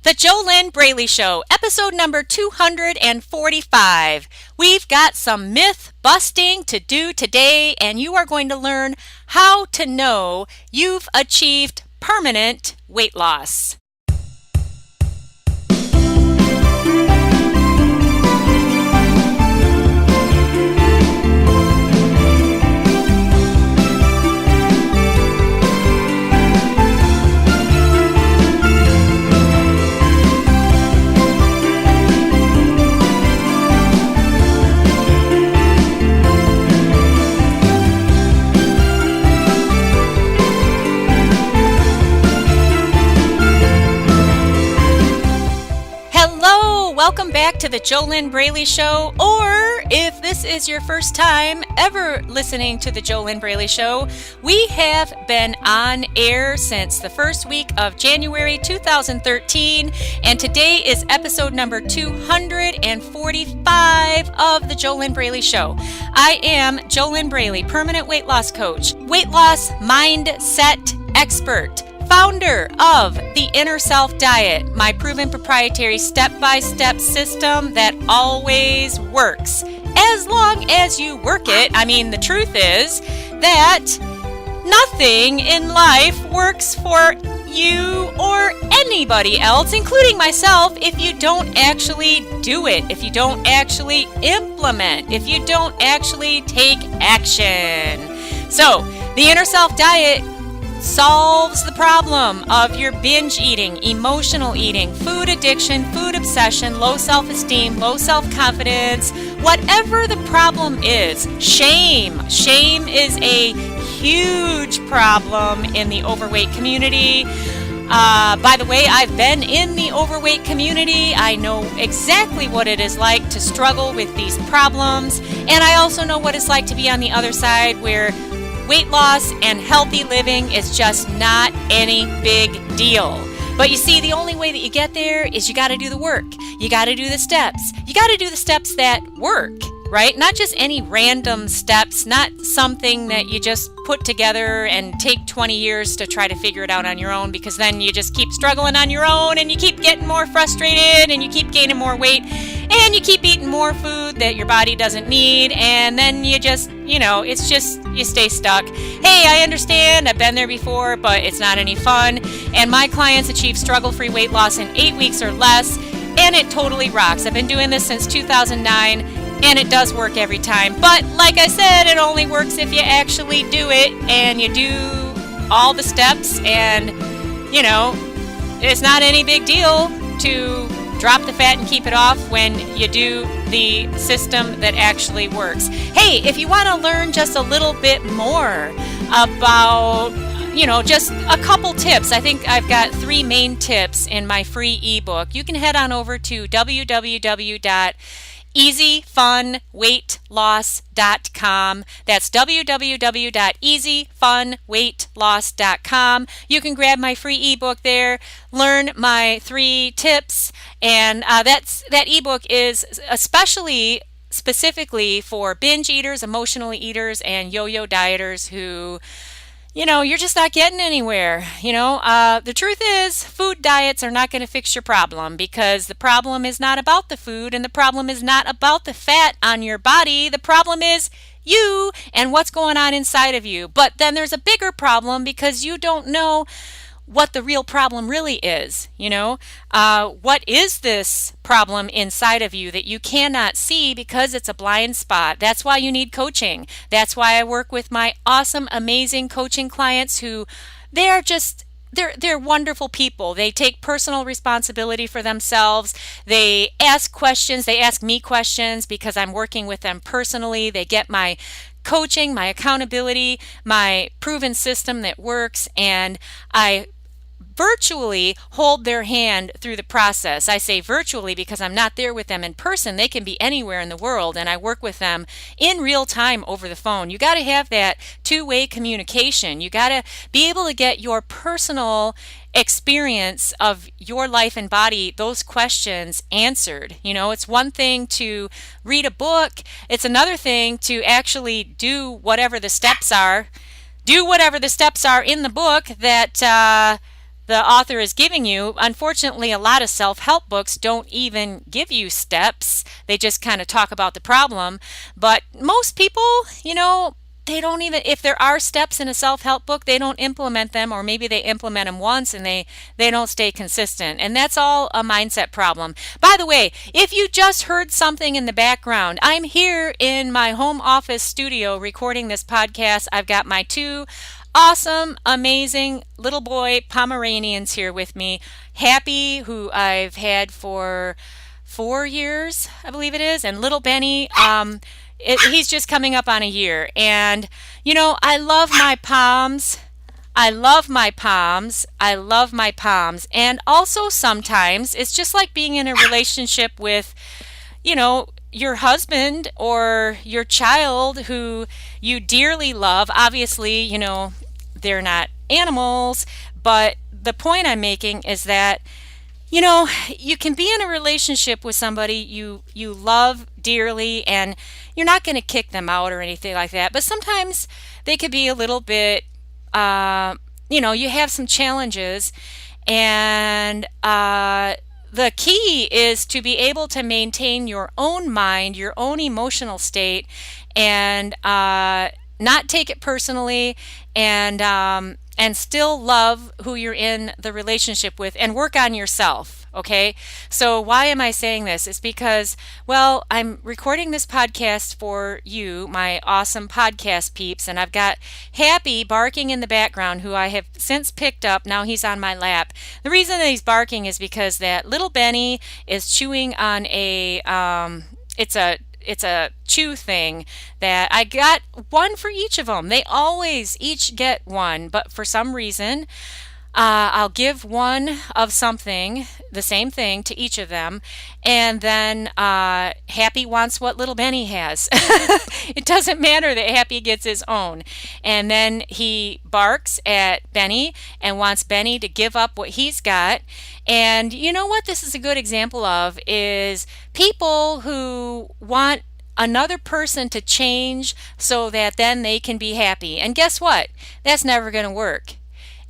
The JoLynn Braley Show, episode number 245. We've got some myth busting to do today, and you are going to learn how to know you've achieved permanent weight loss. Welcome back to the JoLynn Braley Show, or if this is your first time ever listening to the JoLynn Braley Show, we have been on air since the first week of January 2013, and today is episode number 245 of the JoLynn Braley Show. I am JoLynn Braley, permanent weight loss coach, weight loss mindset expert, founder of the Inner Self Diet, my proven proprietary step-by-step system that always works. As long as you work it. I mean, the truth is that nothing in life works for you or anybody else, including myself, if you don't actually do it, if you don't actually implement, if you don't actually take action. So, the Inner Self Diet solves the problem of your binge eating, emotional eating, food addiction, food obsession, low self-esteem, low self-confidence, whatever the problem is. Shame. Shame is a huge problem in the overweight community. By the way, I've been in the overweight community. I know exactly what it is like to struggle with these problems, and I also know what it's like to be on the other side where weight loss and healthy living is just not any big deal. But you see, the only way that you get there is you got to do the work. You got to do the steps. You got to do the steps that work, right? Not just any random steps, not something that you just put together and take 20 years to try to figure it out on your own, because then you just keep struggling on your own and you keep getting more frustrated and you keep gaining more weight and you keep eating more food that your body doesn't need, and then you just, it's just, you stay stuck. Hey, I understand, I've been there before, but it's not any fun. And my clients achieve struggle-free weight loss in 8 weeks or less, and it totally rocks. I've been doing this since 2009, and it does work every time. But like I said, it only works if you actually do it and you do all the steps, and, it's not any big deal to drop the fat and keep it off when you do the system that actually works. Hey, if you want to learn just a little bit more about, just a couple tips, I think I've got 3 main tips in my free ebook. You can head on over to www.easyfunweightloss.com. That's www.easyfunweightloss.com. You can grab my free ebook there, learn my 3 tips, and that ebook is specifically for binge eaters, emotional eaters, and yo-yo dieters who, you're just not getting anywhere. The truth is, food diets are not going to fix your problem, because the problem is not about the food, and the problem is not about the fat on your body. The problem is you and what's going on inside of you. But then there's a bigger problem, because you don't know what the real problem really is. What is this problem inside of you that you cannot see because it's a blind spot? That's why you need coaching. That's why I work with my awesome, amazing coaching clients who they're wonderful people. They take personal responsibility for themselves. They ask questions. They ask me questions because I'm working with them personally. They get my coaching, my accountability, my proven system that works, and I virtually hold their hand through the process. I say virtually because I'm not there with them in person. They can be anywhere in the world, and I work with them in real time over the phone. You got to have that two-way communication. You got to be able to get your personal experience of your life and body, those questions answered. It's one thing to read a book. It's another thing to actually do whatever the steps are. Do whatever the steps are in the book that the author is giving you. Unfortunately, a lot of self-help books don't even give you steps. They just kind of talk about the problem. But most people, they don't even, if there are steps in a self-help book, they don't implement them, or maybe they implement them once and they don't stay consistent. And that's all a mindset problem. By the way, if you just heard something in the background, I'm here in my home office studio recording this podcast. I've got my two awesome, amazing little boy Pomeranians here with me. Happy, who I've had for 4 years, I believe it is, and little Benny, he's just coming up on a year. And, I love my Poms. I love my Poms. I love my Poms. And also sometimes it's just like being in a relationship with, your husband or your child who you dearly love. Obviously, they're not animals, but the point I'm making is that you can be in a relationship with somebody you love dearly, and you're not going to kick them out or anything like that. But sometimes they could be a little bit, you have some challenges, and the key is to be able to maintain your own mind, your own emotional state, and not take it personally, and still love who you're in the relationship with, and work on yourself. Okay, so why am I saying this? It's because, well, I'm recording this podcast for you, my awesome podcast peeps, and I've got Happy barking in the background, who I have since picked up. Now he's on my lap. The reason that he's barking is because that little Benny is chewing on it's a chew thing that I got one for each of them. They always each get one, but for some reason, I'll give one of something, the same thing, to each of them, and then Happy wants what little Benny has. It doesn't matter that Happy gets his own. And then he barks at Benny and wants Benny to give up what he's got. And you know what this is a good example of is people who want another person to change so that then they can be happy. And guess what? That's never going to work.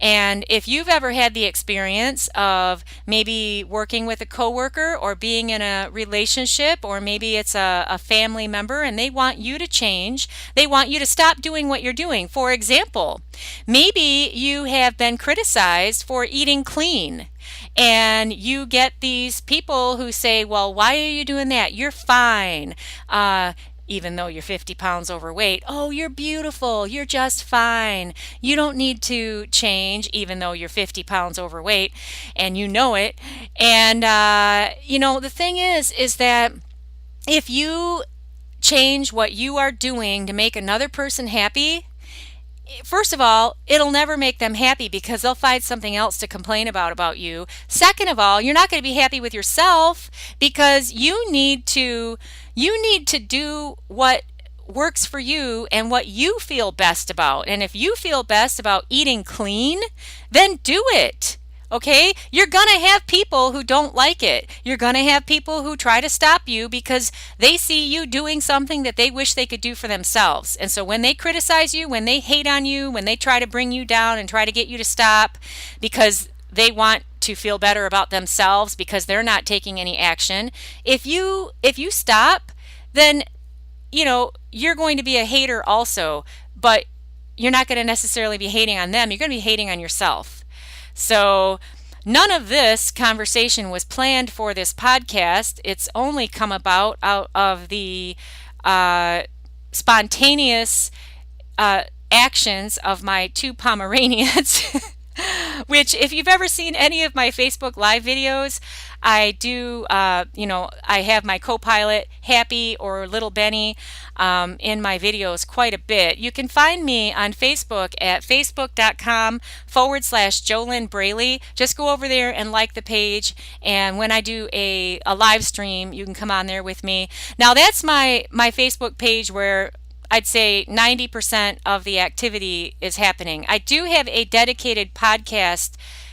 And if you've ever had the experience of maybe working with a coworker or being in a relationship, or maybe it's a family member and they want you to change, they want you to stop doing what you're doing. For example, maybe you have been criticized for eating clean. And you get these people who say, well, why are you doing that? You're fine. Even though you're 50 pounds overweight, oh, you're beautiful, you're just fine. You don't need to change, even though you're 50 pounds overweight, and you know it. And, the thing is that if you change what you are doing to make another person happy, first of all, it'll never make them happy because they'll find something else to complain about you. Second of all, you're not going to be happy with yourself because you need to do what works for you and what you feel best about. And if you feel best about eating clean, then do it. Okay? You're going to have people who don't like it. You're going to have people who try to stop you because they see you doing something that they wish they could do for themselves. And so when they criticize you, when they hate on you, when they try to bring you down and try to get you to stop because they want to feel better about themselves because they're not taking any action, if you stop, then you're going to be a hater also, but you're not going to necessarily be hating on them. You're going to be hating on yourself. So none of this conversation was planned for this podcast. It's only come about out of the spontaneous actions of my two Pomeranians, which if you've ever seen any of my Facebook Live videos, I do, I have my co-pilot, Happy or Little Benny, in my videos quite a bit. You can find me on Facebook at facebook.com/JoLynn Braley. Just go over there and like the page. And when I do a live stream, you can come on there with me. Now that's my Facebook page where I'd say 90% of the activity is happening. I do have a dedicated podcast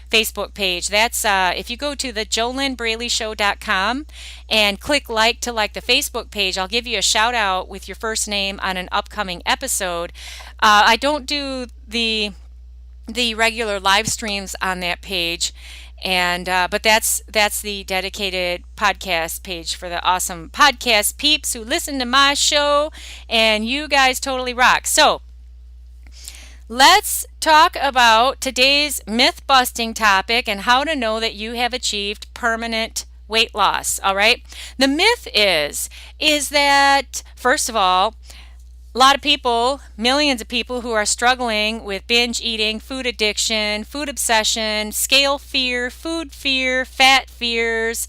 Facebook page. That's if you go to the JoLynnBraleyShow.com and click like to like the Facebook page, I'll give you a shout out with your first name on an upcoming episode. I don't do the the regular live streams on that page. And but that's the dedicated podcast page for the awesome podcast peeps who listen to my show, and you guys totally rock. So let's talk about today's myth busting topic and how to know that you have achieved permanent weight loss. All right, the myth is that, first of all, a lot of people, millions of people who are struggling with binge eating, food addiction, food obsession, scale fear, food fear, fat fears,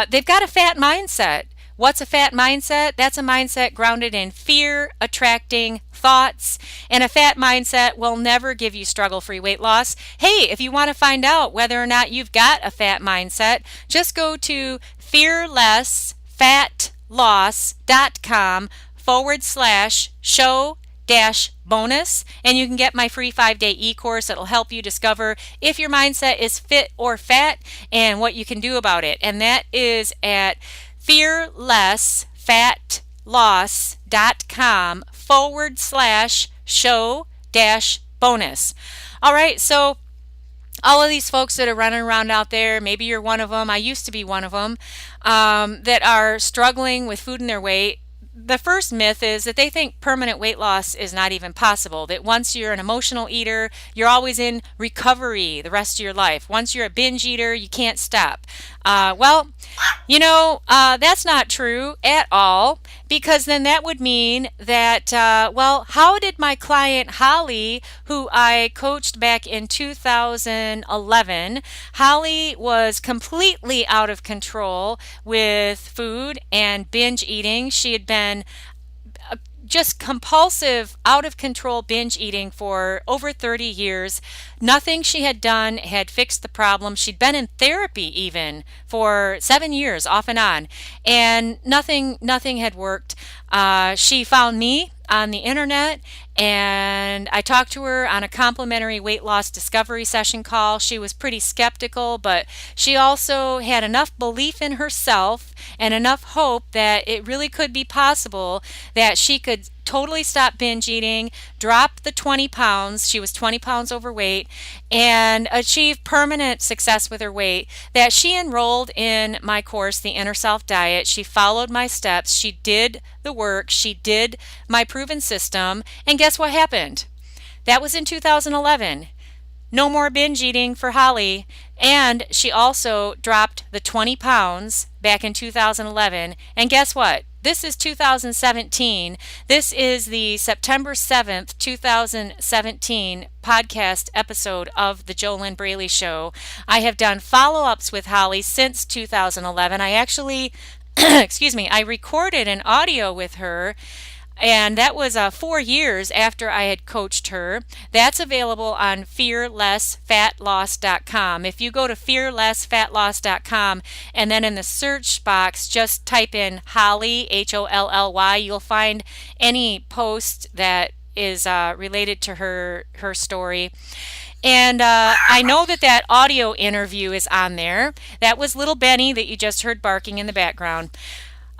they've got a fat mindset. What's a fat mindset? That's a mindset grounded in fear attracting thoughts, and a fat mindset will never give you struggle-free weight loss. Hey, if you want to find out whether or not you've got a fat mindset, just go to fearlessfatloss.com/show-bonus, and you can get my free 5-day e-course that'll help you discover if your mindset is fit or fat and what you can do about it. And that is at fearlessfatloss.com/show-bonus. All right, so all of these folks that are running around out there, maybe you're one of them, I used to be one of them, that are struggling with food in their weight. The first myth is that they think permanent weight loss is not even possible, that once you're an emotional eater, you're always in recovery the rest of your life. Once you're a binge eater, you can't stop. Well, that's not true at all, because then that would mean that, how did my client Holly, who I coached back in 2011, Holly was completely out of control with food and binge eating. She had been just compulsive, out of control binge eating for over 30 years. Nothing she had done had fixed the problem. She'd been in therapy even for 7 years off and on, and nothing had worked. She found me on the internet, and I talked to her on a complimentary weight loss discovery session call. She was pretty skeptical, but she also had enough belief in herself and enough hope that it really could be possible that she could totally stop binge eating, drop the 20 pounds, she was 20 pounds overweight, and achieve permanent success with her weight. That she enrolled in my course, The Inner Self Diet. She followed my steps. She did the work. She did my proven system. And guess what happened? That was in 2011. No more binge eating for Holly. And she also dropped the 20 pounds back in 2011. And guess what? This is 2017. This is the September 7th, 2017 podcast episode of the JoLynn Braley Show. I have done follow-ups with Holly since 2011. I actually, I recorded an audio with her, and that was 4 years after I had coached her. That's available on fearlessfatloss.com. If you go to fearlessfatloss.com and then in the search box just type in Holly, Holly, you'll find any post that is related to her story. And I know that audio interview is on there. That was little Benny that you just heard barking in the background.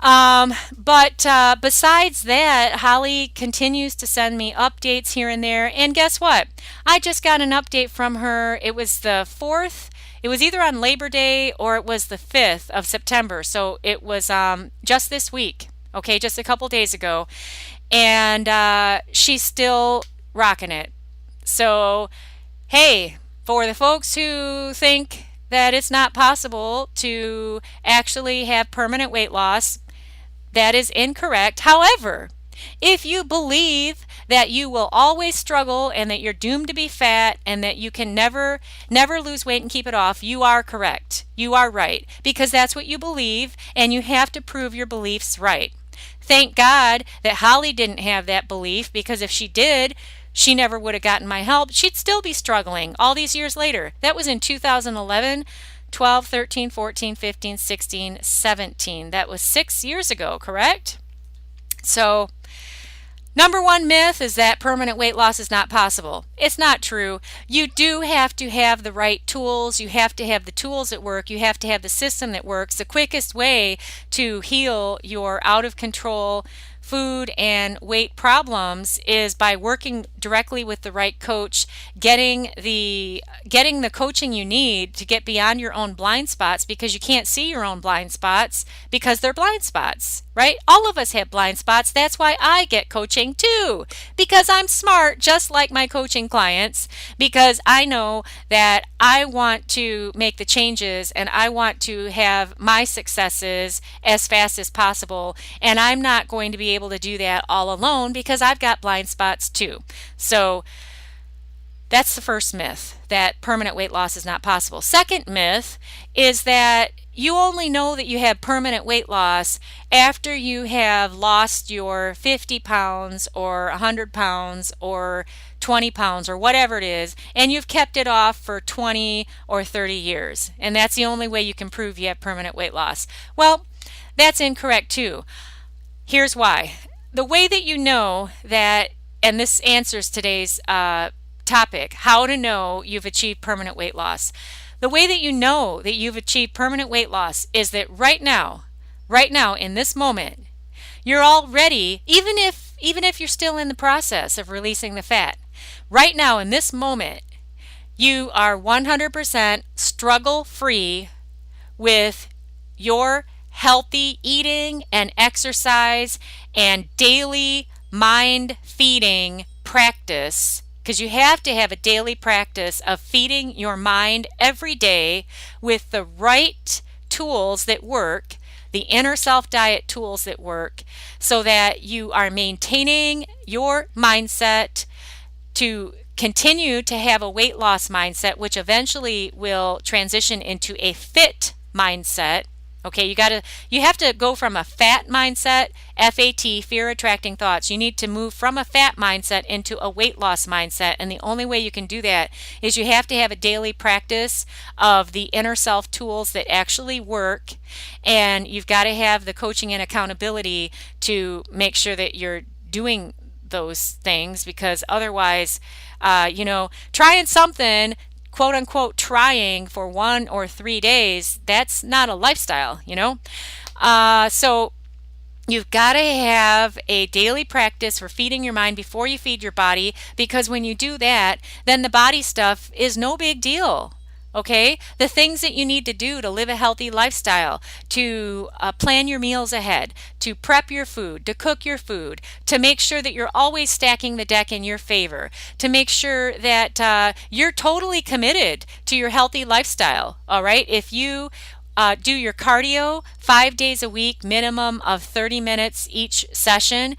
But besides that, Holly continues to send me updates here and there. And guess what? I just got an update from her. It was the 4th. It was either on Labor Day or it was the 5th of September. So it was just this week. Okay, just a couple days ago. And she's still rocking it. So, hey, for the folks who think that it's not possible to actually have permanent weight loss, that is incorrect. However, if you believe that you will always struggle and that you're doomed to be fat and that you can never lose weight and keep it off, you are correct. You are right, because that's what you believe, and you have to prove your beliefs right. Thank God that Holly didn't have that belief, because if she did, she never would have gotten my help. She'd still be struggling all these years later. That was in 2011. 12, 13, 14, 15, 16, 17. That was 6 years ago, correct? So, number one myth is that permanent weight loss is not possible. It's not true. You do have to have the right tools. You have to have the tools that work. You have to have the system that works. The quickest way to heal your out of control food and weight problems is by working directly with the right coach, getting the coaching you need to get beyond your own blind spots, because you can't see your own blind spots because they're blind spots, right? All of us have blind spots. That's why I get coaching too, because I'm smart, just like my coaching clients, because I know that I want to make the changes and I want to have my successes as fast as possible, and I'm not going to be able to do that all alone because I've got blind spots too. So that's the first myth, that permanent weight loss is not possible. Second myth is that you only know that you have permanent weight loss after you have lost your 50 pounds or 100 pounds or 20 pounds or whatever it is, and you've kept it off for 20 or 30 years. And that's the only way you can prove you have permanent weight loss. Well, that's incorrect too. Here's why. The way that you know that, and this answers today's topic, how to know you've achieved permanent weight loss. The way that you know that you've achieved permanent weight loss is that right now, in this moment, you're already, even if you're still in the process of releasing the fat, right now in this moment, you are 100% struggle-free with your healthy eating and exercise and daily mind feeding practice, because you have to have a daily practice of feeding your mind every day with the right tools that work, the inner self diet tools that work, so that you are maintaining your mindset to continue to have a weight loss mindset, which eventually will transition into a fit mindset. Okay, you have to go from a fat mindset, FAT, fear attracting thoughts. You need to move from a fat mindset into a weight loss mindset. And the only way you can do that is you have to have a daily practice of the inner self tools that actually work. And you've got to have the coaching and accountability to make sure that you're doing those things, because otherwise, trying something, quote unquote, trying for 1 or 3 days, that's not a lifestyle, So you've got to have a daily practice for feeding your mind before you feed your body, because when you do that, then the body stuff is no big deal. Okay, the things that you need to do to live a healthy lifestyle, to plan your meals ahead, to prep your food, to cook your food, to make sure that you're always stacking the deck in your favor, to make sure that you're totally committed to your healthy lifestyle. All right, if you do your cardio 5 days a week, minimum of 30 minutes each session,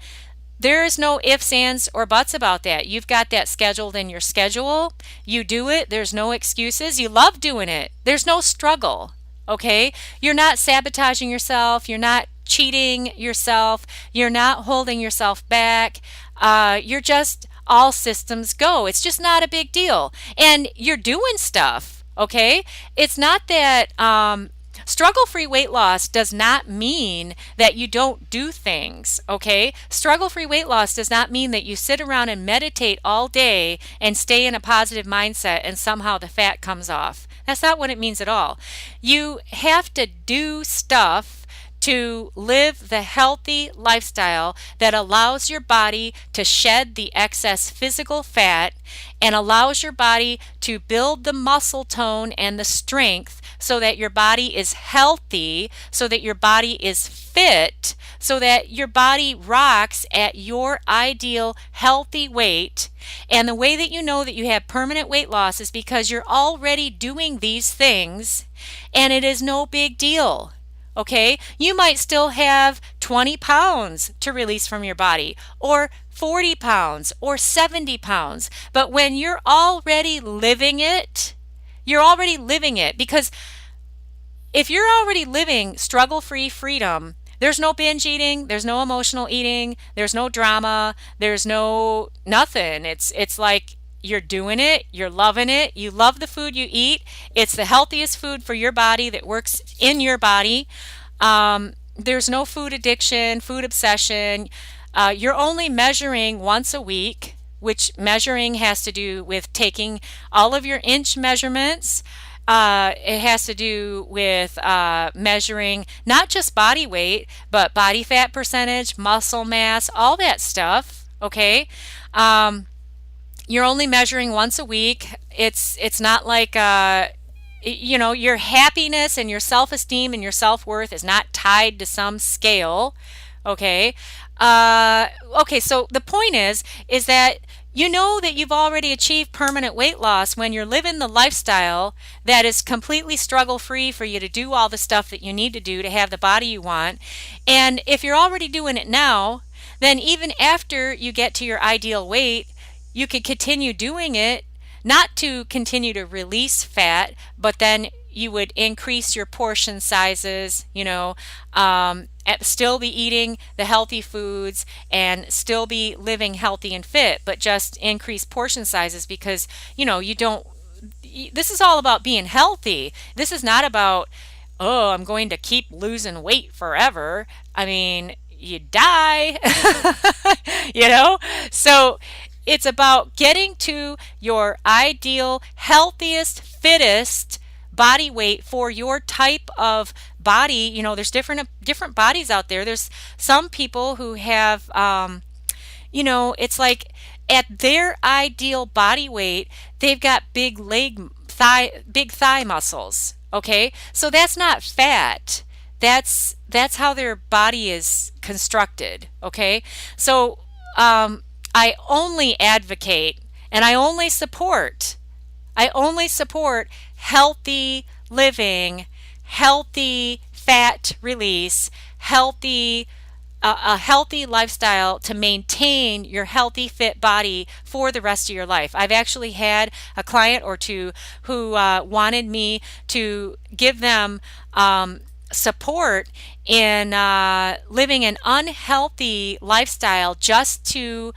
there is no ifs, ands, or buts about that. You've got that scheduled in your schedule. You do it. There's no excuses. You love doing it. There's no struggle, okay? You're not sabotaging yourself. You're not cheating yourself. You're not holding yourself back. You're just all systems go. It's just not a big deal. And you're doing stuff, okay? It's not that... struggle-free weight loss does not mean that you don't do things, okay? Struggle-free weight loss does not mean that you sit around and meditate all day and stay in a positive mindset and somehow the fat comes off. That's not what it means at all. You have to do stuff to live the healthy lifestyle that allows your body to shed the excess physical fat and allows your body to build the muscle tone and the strength so that your body is healthy, so that your body is fit, so that your body rocks at your ideal healthy weight. And the way that you know that you have permanent weight loss is because you're already doing these things, and it is no big deal. Okay, you might still have 20 pounds to release from your body, or 40 pounds, or 70 pounds. But when you're already living it, because if you're already living struggle-free freedom, there's no binge eating, there's no emotional eating, there's no drama, there's no nothing. It's like you're doing it, you're loving it, you love the food you eat, it's the healthiest food for your body that works in your body. There's no food addiction, food obsession. You're only measuring once a week, which measuring has to do with taking all of your inch measurements It has to do with measuring not just body weight, but body fat percentage, muscle mass, all that stuff. Okay. You're only measuring once a week. It's not like your happiness and your self-esteem and your self-worth is not tied to some scale. Okay. Okay, so the point is that you know that you've already achieved permanent weight loss when you're living the lifestyle that is completely struggle free for you to do all the stuff that you need to do to have the body you want. And if you're already doing it now, then even after you get to your ideal weight, you could continue doing it, not to continue to release fat, but then you would increase your portion sizes, still be eating the healthy foods and still be living healthy and fit, but just increase portion sizes because, you don't, this is all about being healthy. This is not about, oh, I'm going to keep losing weight forever. I mean, you die, So it's about getting to your ideal, healthiest, fittest body weight for your type of body. There's different bodies out there. There's some people who have, it's like at their ideal body weight, they've got big thigh muscles. Okay, so that's not fat. That's how their body is constructed. Okay, so I only advocate and I only support healthy living, healthy fat release, a healthy lifestyle to maintain your healthy, fit body for the rest of your life. I've actually had a client or two who wanted me to give them support in living an unhealthy lifestyle just to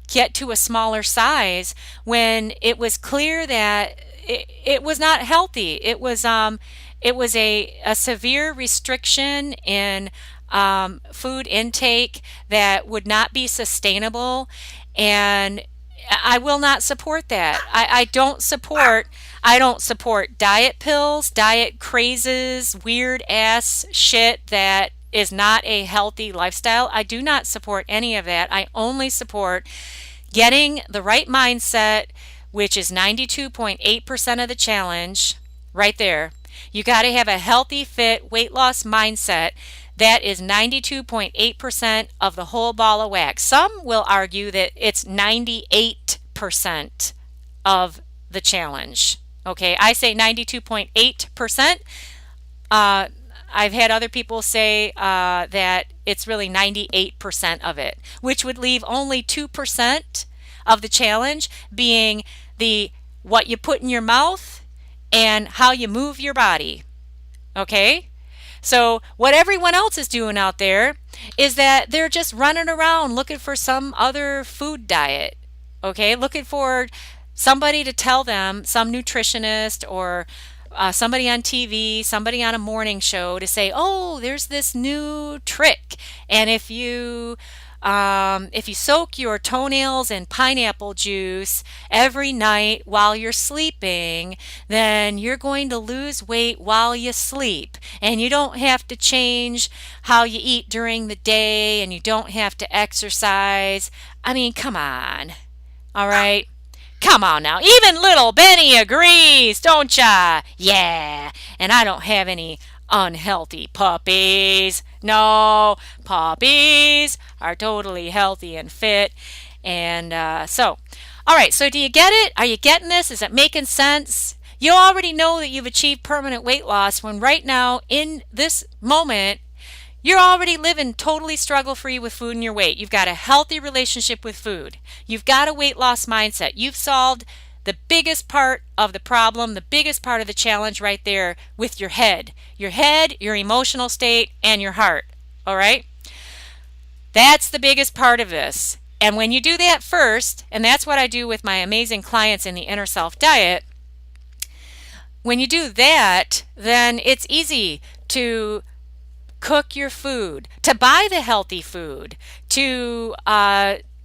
get to a smaller size when it was clear that it was not healthy. It was a severe restriction in food intake that would not be sustainable, and I will not support that. I don't support diet pills, diet crazes, weird ass shit that is not a healthy lifestyle. I do not support any of that. I only support getting the right mindset, which is 92.8% of the challenge right there. You got to have a healthy, fit, weight loss mindset. That is 92.8% of the whole ball of wax. Some will argue that it's 98% of the challenge. Okay, I say 92.8%. I've had other people say that it's really 98% of it, which would leave only 2% of the challenge being what you put in your mouth and how you move your body. Okay? So what everyone else is doing out there is that they're just running around looking for some other food diet. Okay? Looking for somebody to tell them, some nutritionist or somebody on TV, somebody on a morning show to say, oh, there's this new trick. And if you soak your toenails in pineapple juice every night while you're sleeping, then you're going to lose weight while you sleep. And you don't have to change how you eat during the day, and you don't have to exercise. I mean, come on. All right. Come on now. Even little Benny agrees, don't ya? Yeah. And I don't have any unhealthy puppies. No, puppies are totally healthy and fit. And all right, so do you get it? Are you getting this? Is it making sense? You already know that you've achieved permanent weight loss when right now, in this moment, you're already living totally struggle-free with food and your weight. You've got a healthy relationship with food. You've got a weight loss mindset. You've solved the biggest part of the problem, the biggest part of the challenge right there with your head, your emotional state, and your heart. All right? That's the biggest part of this. And when you do that first, and that's what I do with my amazing clients in the Inner Self Diet, when you do that, then it's easy to cook your food, to buy the healthy food, to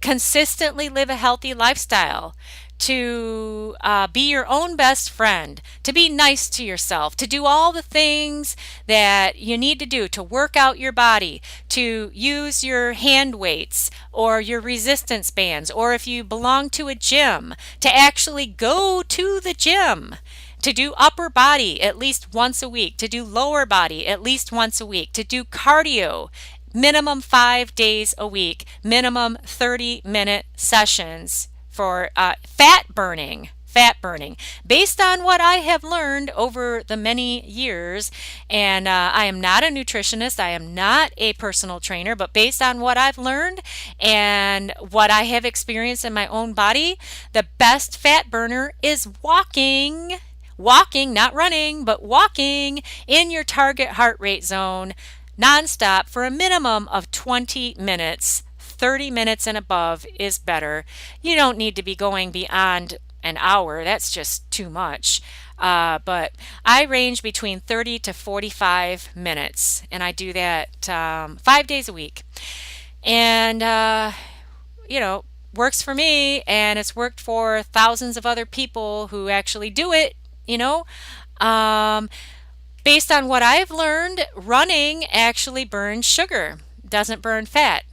consistently live a healthy lifestyle, to be your own best friend, to be nice to yourself, to do all the things that you need to do to work out your body, to use your hand weights or your resistance bands, or if you belong to a gym, to actually go to the gym, to do upper body at least once a week, to do lower body at least once a week, to do cardio minimum 5 days a week, minimum 30-minute sessions for fat burning. Based on what I have learned over the many years, and I am not a nutritionist, I am not a personal trainer, but based on what I've learned and what I have experienced in my own body, the best fat burner is walking, not running, but walking in your target heart rate zone nonstop for a minimum of 20 minutes. 30 minutes and above is better. You don't need to be going beyond an hour. That's just too much. But I range between 30 to 45 minutes, and I do that 5 days a week. And, works for me, and it's worked for thousands of other people who actually do it, Based on what I've learned, running actually burns sugar, doesn't burn fat.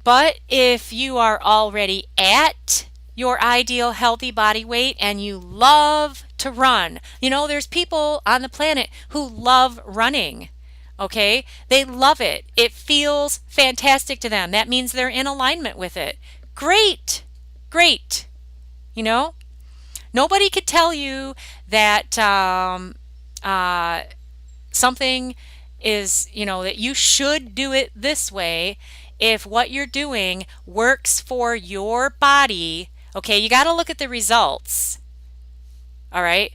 But if you are already at your ideal healthy body weight and you love to run, there's people on the planet who love running, okay? They love it. It feels fantastic to them. That means they're in alignment with it. Great. Nobody could tell you that something is, that you should do it this way if what you're doing works for your body. Okay, you got to look at the results. All right?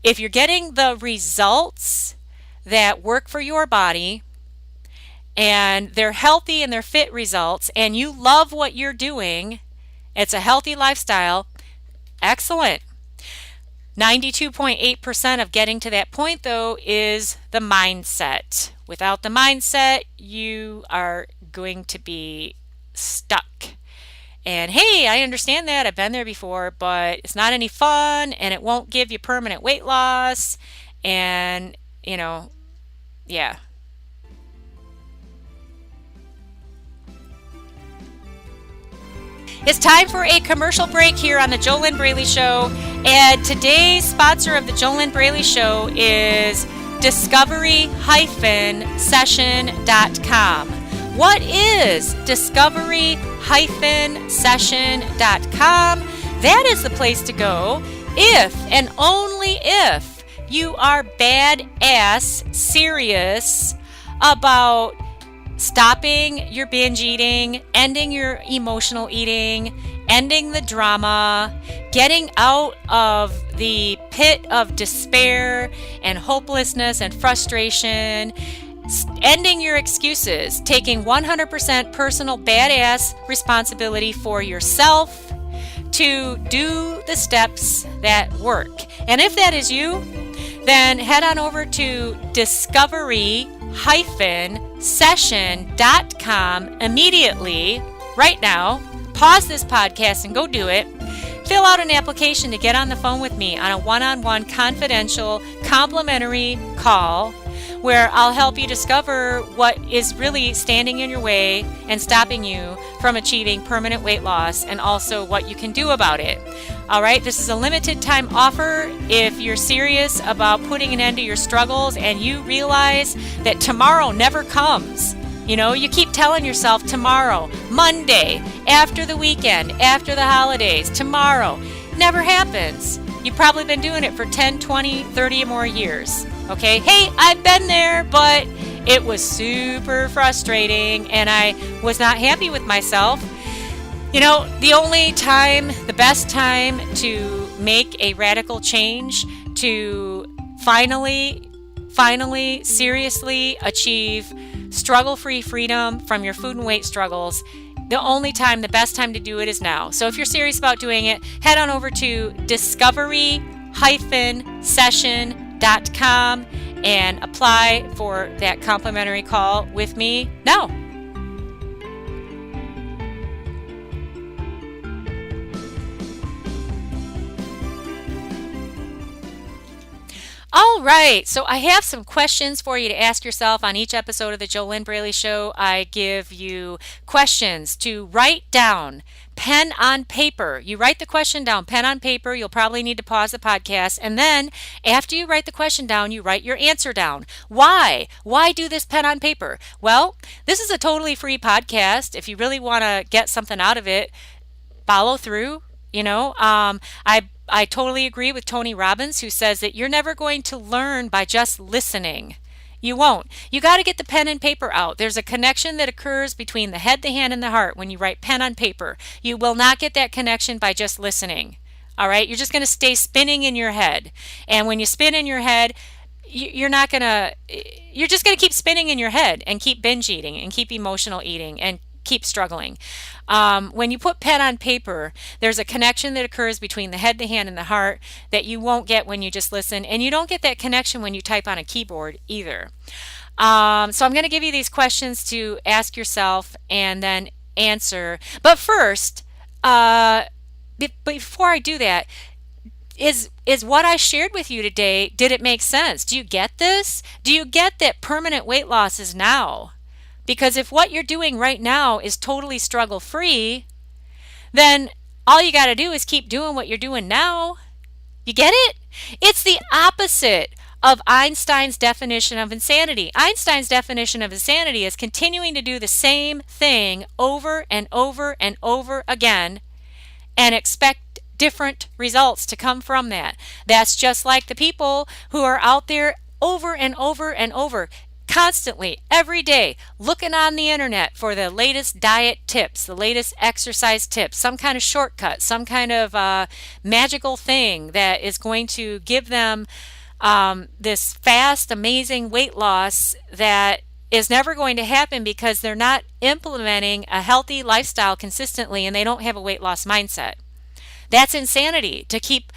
If you're getting the results that work for your body and they're healthy and they're fit results and you love what you're doing, it's a healthy lifestyle, excellent. 92.8% of getting to that point, though, is the mindset. Without the mindset, you are going to be stuck. And hey, I understand that. I've been there before, but it's not any fun, and it won't give you permanent weight loss. And, yeah. It's time for a commercial break here on the JoLynn Braley Show. And today's sponsor of the JoLynn Braley Show is discovery-session.com. What is discovery-session.com? That is the place to go if and only if you are badass serious about stopping your binge eating, ending your emotional eating, ending the drama, getting out of the pit of despair and hopelessness and frustration, ending your excuses, taking 100% personal badass responsibility for yourself to do the steps that work. And if that is you, then head on over to discovery-session.com immediately, right now. Pause this podcast and go do it. Fill out an application to get on the phone with me on a one-on-one confidential complimentary call where I'll help you discover what is really standing in your way and stopping you from achieving permanent weight loss, and also what you can do about it. All right, this is a limited time offer. If you're serious about putting an end to your struggles and you realize that tomorrow never comes, you keep telling yourself tomorrow, Monday, after the weekend, after the holidays, tomorrow, never happens. You've probably been doing it for 10, 20, 30 or more years. Okay, hey, I've been there, but it was super frustrating and I was not happy with myself. The best time to make a radical change, to finally, seriously achieve struggle-free freedom from your food and weight struggles, the best time to do it is now. So if you're serious about doing it, head on over to discovery-session.com and apply for that complimentary call with me now. All right, so I have some questions for you to ask yourself on each episode of the JoLynn Braley Show. I give you questions to write down, pen on paper. You write the question down, pen on paper. You'll probably need to pause the podcast. And then after you write the question down, you write your answer down. Why? Why do this pen on paper? Well, this is a totally free podcast. If you really want to get something out of it, follow through. I totally agree with Tony Robbins, who says that you're never going to learn by just listening. You won't. You got to get the pen and paper out. There's a connection that occurs between the head, the hand, and the heart when you write pen on paper. You will not get that connection by just listening. All right? You're just going to stay spinning in your head. And when you spin in your head, you're just going to keep spinning in your head and keep binge eating and keep emotional eating and keep struggling. When you put pen on paper, there's a connection that occurs between the head, the hand, and the heart that you won't get when you just listen, and you don't get that connection when you type on a keyboard either. So I'm going to give you these questions to ask yourself and then answer. But first, before I do that, is what I shared with you today, did it make sense? Do you get this? Do you get that permanent weight loss is now? Because if what you're doing right now is totally struggle-free, then all you got to do is keep doing what you're doing now. You get it? It's the opposite of Einstein's definition of insanity. Einstein's definition of insanity is continuing to do the same thing over and over and over again and expect different results to come from that. That's just like the people who are out there over and over and over, constantly, every day, looking on the internet for the latest diet tips, the latest exercise tips, some kind of shortcut, some kind of magical thing that is going to give them this fast, amazing weight loss that is never going to happen because they're not implementing a healthy lifestyle consistently and they don't have a weight loss mindset. That's insanity, to keep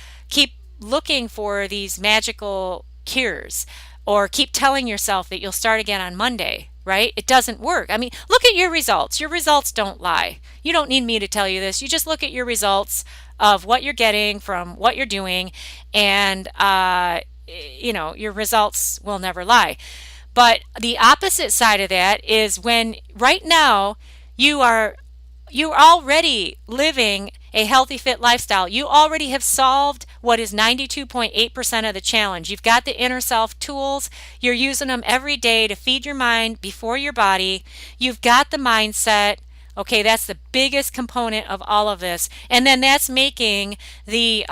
looking for these magical cures. Or keep telling yourself that you'll start again on Monday, right? It doesn't work. I mean, look at your results. Your results don't lie. You don't need me to tell you this. You just look at your results of what you're getting from what you're doing, and your results will never lie. But the opposite side of that is when right now you're already living a healthy, fit lifestyle. You already have solved what is 92.8% of the challenge. You've got the inner self tools. You're using them every day to feed your mind before your body. You've got the mindset. Okay, that's the biggest component of all of this. And then that's making the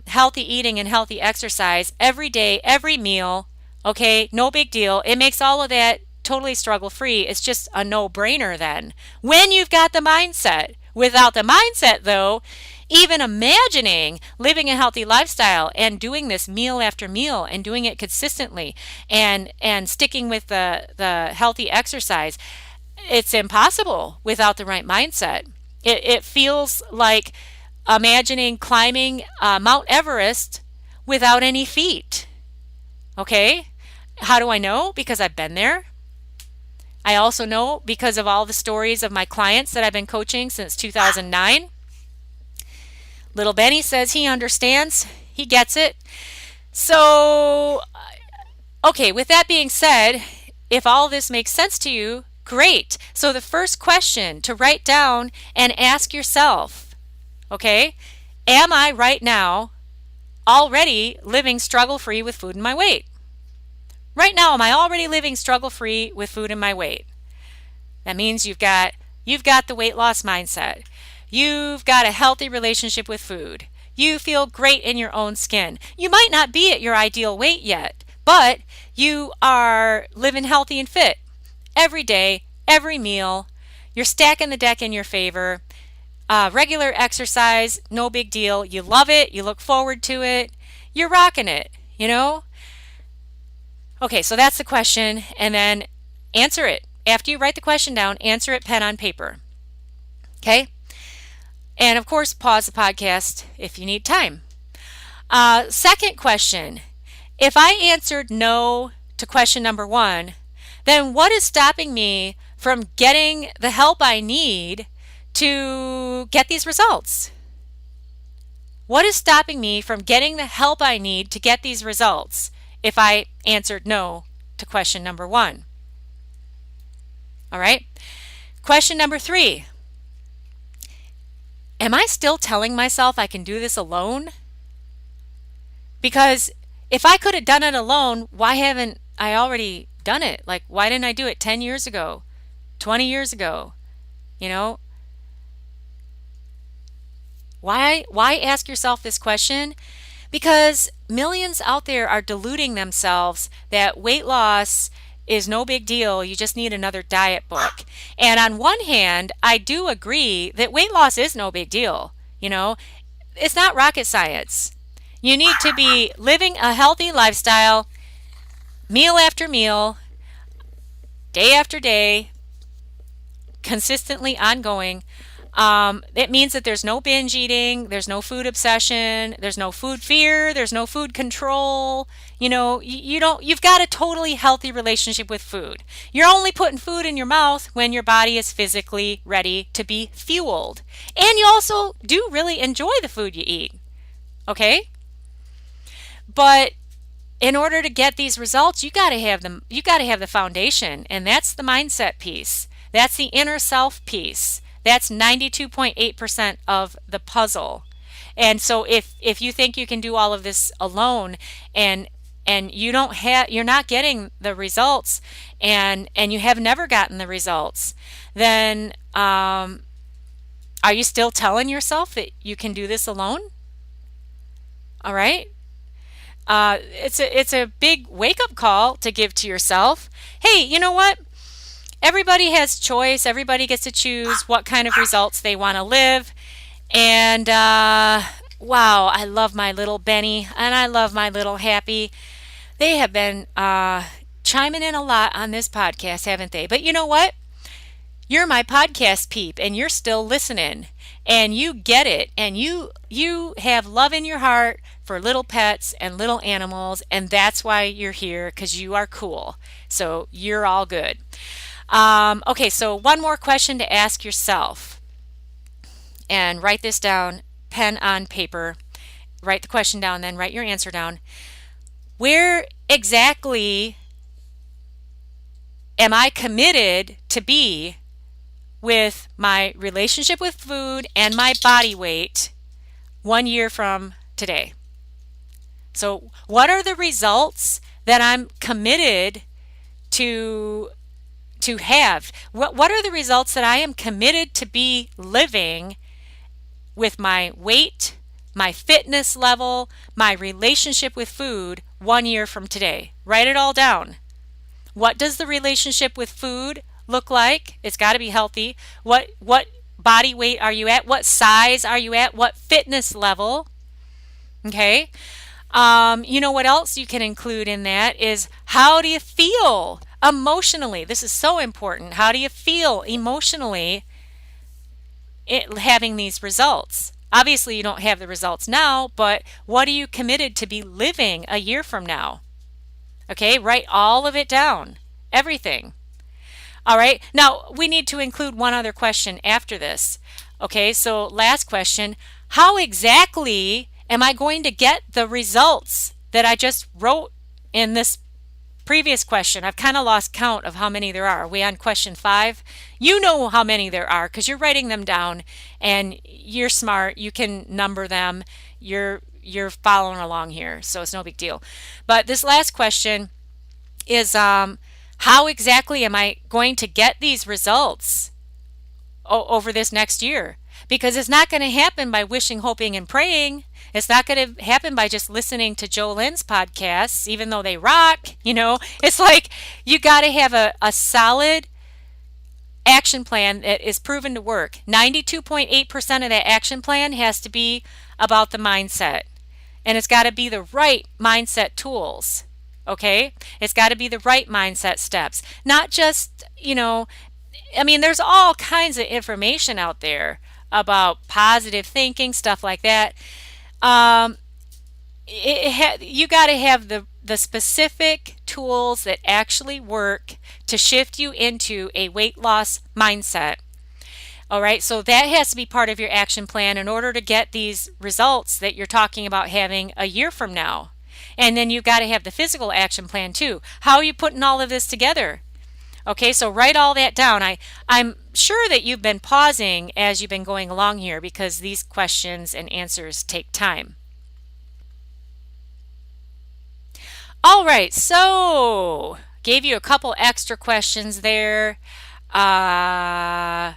healthy eating and healthy exercise every day, every meal. Okay, no big deal. It makes all of that totally struggle-free. It's just a no-brainer then, when you've got the mindset. Without the mindset, though, even imagining living a healthy lifestyle and doing this meal after meal and doing it consistently and sticking with the healthy exercise, it's impossible without the right mindset. It feels like imagining climbing Mount Everest without any feet. Okay? How do I know? Because I've been there. I also know because of all the stories of my clients that I've been coaching since 2009. Little Benny says he understands. He gets it. So, okay, with that being said, if all this makes sense to you, great. So the first question to write down and ask yourself, okay, am I right now already living struggle-free with food and my weight? Right now, am I already living struggle-free with food and my weight? That means you've got the weight loss mindset. You've got a healthy relationship with food. You feel great in your own skin. You might not be at your ideal weight yet, but you are living healthy and fit every day, every meal. You're stacking the deck in your favor. Regular exercise, no big deal. You love it. You look forward to it. You're rocking it, you know? Okay, so that's the question, and then answer it. After you write the question down, answer it pen on paper. Okay? And of course, pause the podcast if you need time. Second question, if I answered no to question number 1, then what is stopping me from getting the help I need to get these results? What is stopping me from getting the help I need to get these results? if I answered no to question number 1. All right. Question number 3. Am I still telling myself I can do this alone? Because if I could have done it alone, why haven't I already done it? Like, why didn't I do it 10 years ago, 20 years ago? You know, why ask yourself this question? Because millions out there are deluding themselves that weight loss is no big deal. You just need another diet book. And on one hand, I do agree that weight loss is no big deal. You know, it's not rocket science. You need to be living a healthy lifestyle, meal after meal, day after day, consistently ongoing. It means that there's no binge eating, there's no food obsession, there's no food fear, there's no food control. You know, you've got a totally healthy relationship with food. You're only putting food in your mouth when your body is physically ready to be fueled. And you also do really enjoy the food you eat. Okay? But in order to get these results, you got to have the foundation, and that's the mindset piece. That's the inner self piece. That's 92.8% of the puzzle. And so if you think you can do all of this alone and you're not getting the results and you have never gotten the results, then are you still telling yourself that you can do this alone? All right. It's a big wake-up call to give to yourself. Hey, you know what? Everybody has choice. Everybody gets to choose what kind of results they want to live. And wow, I love my little Benny and I love my little Happy. They have been chiming in a lot on this podcast, haven't they? But you know what? You're my podcast peep and you're still listening and you get it and you have love in your heart for little pets and little animals, and that's why you're here, because you are cool. So you're all good. Okay, so one more question to ask yourself, and write this down, pen on paper, write the question down, then write your answer down. Where exactly am I committed to be with my relationship with food and my body weight 1 year from today? So what are the results that I'm committed to have? What are the results that I am committed to be living with my weight, my fitness level, my relationship with food 1 year from today? Write it all down. What does the relationship with food look like? It's got to be healthy. What body weight are you at? What size are you at? What fitness level? Okay. You know what else you can include in that is, how do you feel emotionally? This is so important. How do you feel emotionally having these results? Obviously, you don't have the results now, but what are you committed to be living a year from now? Okay, write all of it down, everything. All right, now we need to include one other question after this. Okay, so last question, how exactly am I going to get the results that I just wrote in this previous question? I've kind of lost count of how many there are. Are we on question 5? You know how many there are because you're writing them down and you're smart. You can number them. You're following along here, so it's no big deal. But this last question is, how exactly am I going to get these results over this next year? Because it's not going to happen by wishing, hoping, and praying. It's not going to happen by just listening to JoLynn's podcasts, even though they rock. You know, it's like you got to have a solid action plan that is proven to work. 92.8% of that action plan has to be about the mindset. And it's got to be the right mindset tools. Okay? It's got to be the right mindset steps. Not just, you know, I mean, there's all kinds of information out there about positive thinking, stuff like that. You got to have the specific tools that actually work to shift you into a weight loss mindset. All right, so that has to be part of your action plan in order to get these results that you're talking about having a year from now. And then you've got to have the physical action plan too. How are you putting all of this together? Okay, so write all that down. I'm sure that you've been pausing as you've been going along here because these questions and answers take time. All right, so gave you a couple extra questions there. Hey,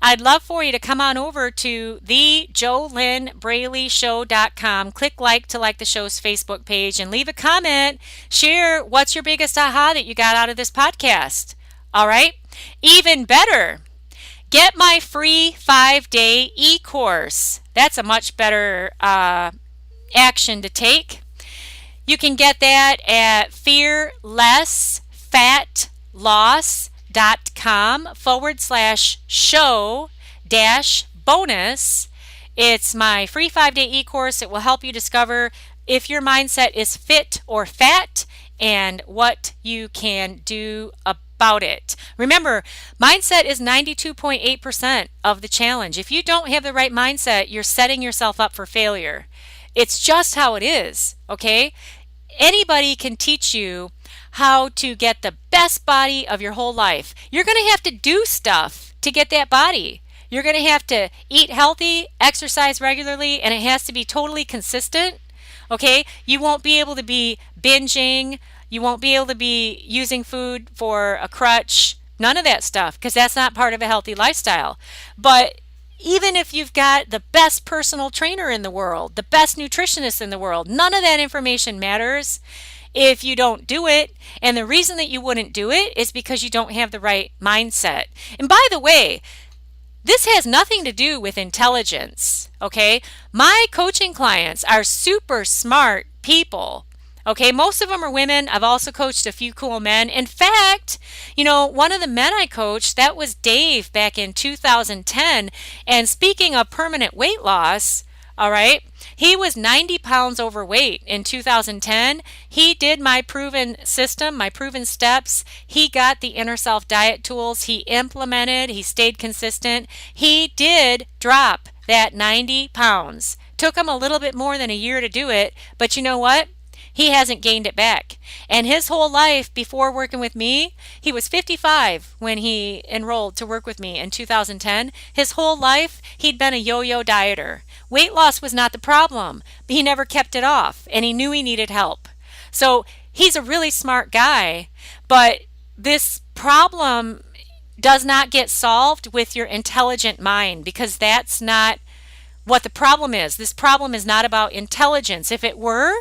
I'd love for you to come on over to the JoLynnBraleyShow.com. Click like to like the show's Facebook page and leave a comment. Share what's your biggest aha that you got out of this podcast. All right? Even better, get my free 5-day e-course. That's a much better action to take. You can get that at fearlessfatloss.com/show-bonus. It's my free 5-day e-course. It will help you discover if your mindset is fit or fat and what you can do about it. Remember, mindset is 92.8% of the challenge. If you don't have the right mindset, you're setting yourself up for failure. It's just how it is, okay? Anybody can teach you how to get the best body of your whole life. You're going to have to do stuff to get that body. You're going to have to eat healthy, exercise regularly, and it has to be totally consistent, okay? You won't be able to be binging. You won't be able to be using food for a crutch. None of that stuff, because that's not part of a healthy lifestyle. But even if you've got the best personal trainer in the world, the best nutritionist in the world, none of that information matters if you don't do it. And the reason that you wouldn't do it is because you don't have the right mindset. And by the way, this has nothing to do with intelligence, okay? My coaching clients are super smart people. Okay, most of them are women. I've also coached a few cool men. In fact, one of the men I coached, that was Dave back in 2010. And speaking of permanent weight loss, all right, he was 90 pounds overweight in 2010. He did my proven system, my proven steps. He got the inner self diet tools. He implemented, he stayed consistent. He did drop that 90 pounds. Took him a little bit more than a year to do it, but you know what? He hasn't gained it back. And his whole life before working with me, he was 55 when he enrolled to work with me in 2010. His whole life, he'd been a yo-yo dieter. Weight loss was not the problem. He never kept it off, and he knew he needed help. So he's a really smart guy, but this problem does not get solved with your intelligent mind, because that's not what the problem is. This problem is not about intelligence. If it were,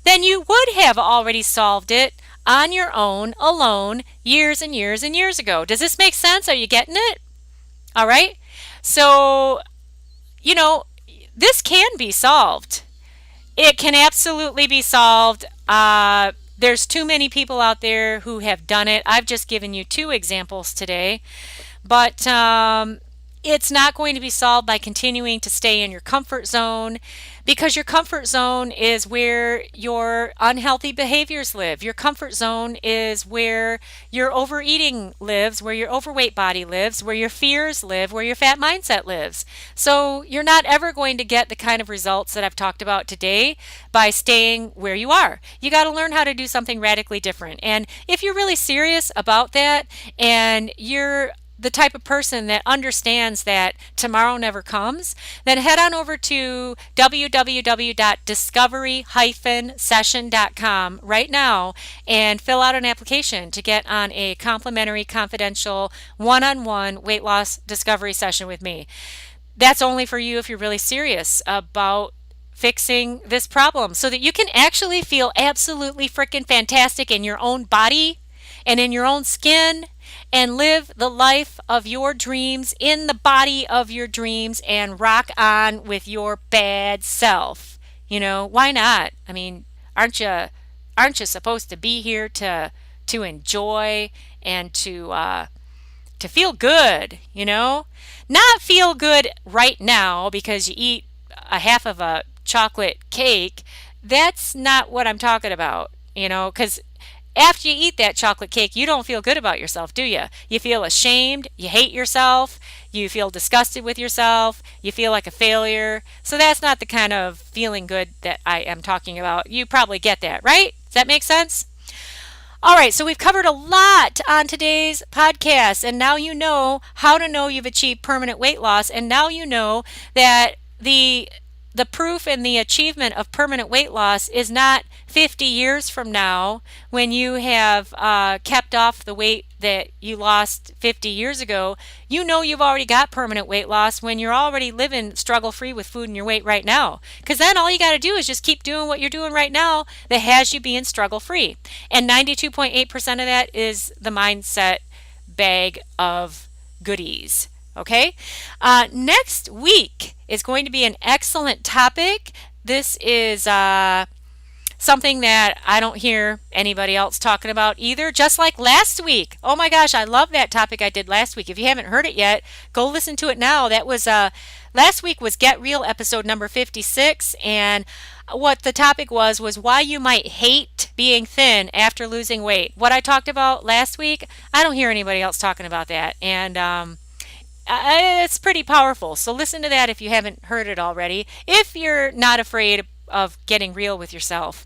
then you would have already solved it on your own, alone, years and years and years ago. Does this make sense? Are you getting it? All right. So, this can be solved. It can absolutely be solved. There's too many people out there who have done it. I've just given you 2 examples today. But it's not going to be solved by continuing to stay in your comfort zone, because your comfort zone is where your unhealthy behaviors live. Your comfort zone is where your overeating lives, where your overweight body lives, where your fears live, where your fat mindset lives. So you're not ever going to get the kind of results that I've talked about today by staying where you are. You got to learn how to do something radically different. And if you're really serious about that, and you're the type of person that understands that tomorrow never comes, then head on over to www.discovery-session.com right now and fill out an application to get on a complimentary, confidential, one-on-one weight loss discovery session with me. That's only for you if you're really serious about fixing this problem, so that you can actually feel absolutely freaking fantastic in your own body and in your own skin, and live the life of your dreams in the body of your dreams and rock on with your bad self. Why not? I mean, aren't you supposed to be here to enjoy and to feel good, Not feel good right now because you eat a half of a chocolate cake. That's not what I'm talking about, because after you eat that chocolate cake, you don't feel good about yourself, do you? You feel ashamed, you hate yourself, you feel disgusted with yourself, you feel like a failure. So that's not the kind of feeling good that I am talking about. You probably get that, right? Does that make sense? All right, so we've covered a lot on today's podcast, and now you know how to know you've achieved permanent weight loss, and now you know that the proof and the achievement of permanent weight loss is not 50 years from now when you have kept off the weight that you lost 50 years ago. You know you've already got permanent weight loss when you're already living struggle-free with food and your weight right now. Because then all you got to do is just keep doing what you're doing right now that has you being struggle-free. And 92.8% of that is the mindset bag of goodies. Okay? Next week is going to be an excellent topic. This is something that I don't hear anybody else talking about either, just like last week. Oh my gosh, I love that topic I did last week. If you haven't heard it yet, go listen to it now. That was last week was Get Real episode number 56, and what the topic was why you might hate being thin after losing weight. What I talked about last week, I don't hear anybody else talking about that, and it's pretty powerful. So listen to that if you haven't heard it already, if you're not afraid of getting real with yourself.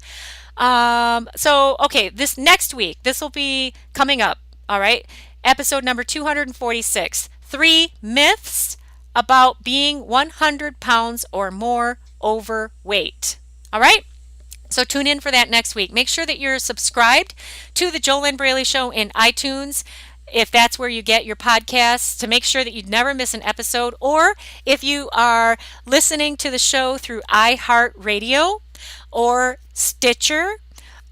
Okay, this next week, this will be coming up, all right? Episode number 246, 3 myths about being 100 pounds or more overweight. All right? So tune in for that next week. Make sure that you're subscribed to the JoLynn Braley Show in iTunes, if that's where you get your podcasts, to make sure that you never miss an episode. Or if you are listening to the show through iHeartRadio or Stitcher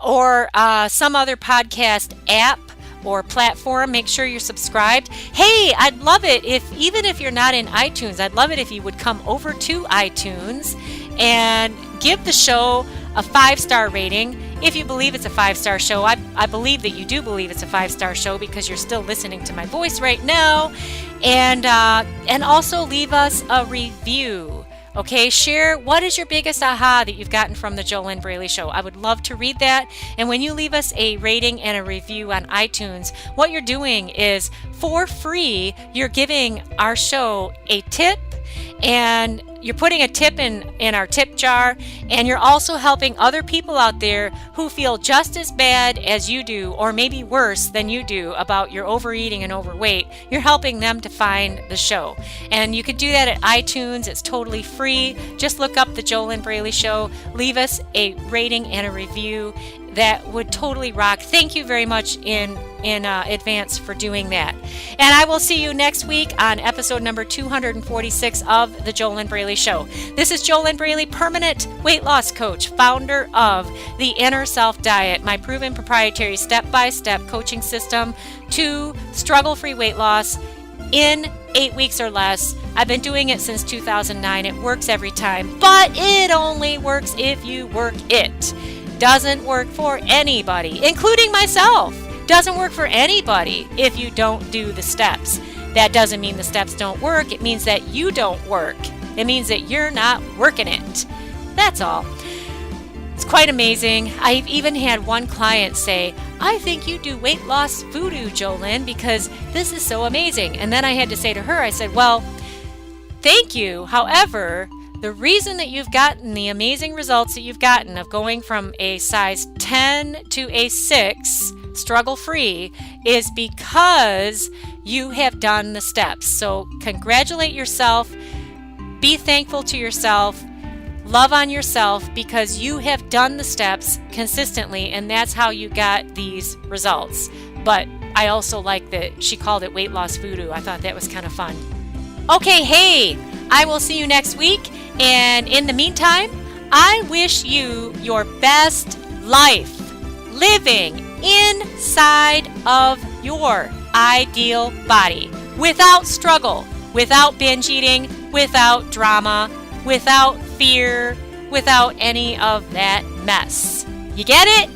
or some other podcast app or platform, make sure you're subscribed. Hey, I'd love it even if you're not in iTunes, I'd love it if you would come over to iTunes and give the show a 5-star rating. If you believe it's a 5-star show, I believe that you do believe it's a 5-star show because you're still listening to my voice right now. And also leave us a review. Okay, share what is your biggest aha that you've gotten from the JoLynn Braley Show. I would love to read that. And when you leave us a rating and a review on iTunes, what you're doing is, for free, you're giving our show a tip, and you're putting a tip in our tip jar, and you're also helping other people out there who feel just as bad as you do, or maybe worse than you do, about your overeating and overweight. You're helping them to find the show. And you could do that at iTunes. It's totally free. Just look up the JoLynn Braley Show. Leave us a rating and a review. That would totally rock. Thank you very much in advance for doing that. And I will see you next week on episode number 246 of the JoLynn Braley Show. This is JoLynn Braley, permanent weight loss coach, founder of the Inner Self Diet, my proven proprietary step-by-step coaching system to struggle-free weight loss in 8 weeks or less. I've been doing it since 2009. It works every time, but it only works if you work it. Doesn't work for anybody, including myself. Doesn't work for anybody if you don't do the steps. That doesn't mean the steps don't work. It means that you don't work. It means that you're not working it. That's all. It's quite amazing. I've even had one client say, I think you do weight loss voodoo, JoLynn, because this is so amazing. And then I had to say to her, I said, well, thank you. However, the reason that you've gotten the amazing results that you've gotten of going from a size 10 to a 6 struggle-free is because you have done the steps. So congratulate yourself, be thankful to yourself, love on yourself, because you have done the steps consistently, and that's how you got these results. But I also like that she called it weight loss voodoo. I thought that was kind of fun. Okay, hey, I will see you next week. And in the meantime, I wish you your best life, living inside of your ideal body, without struggle, without binge eating, without drama, without fear, without any of that mess. You get it?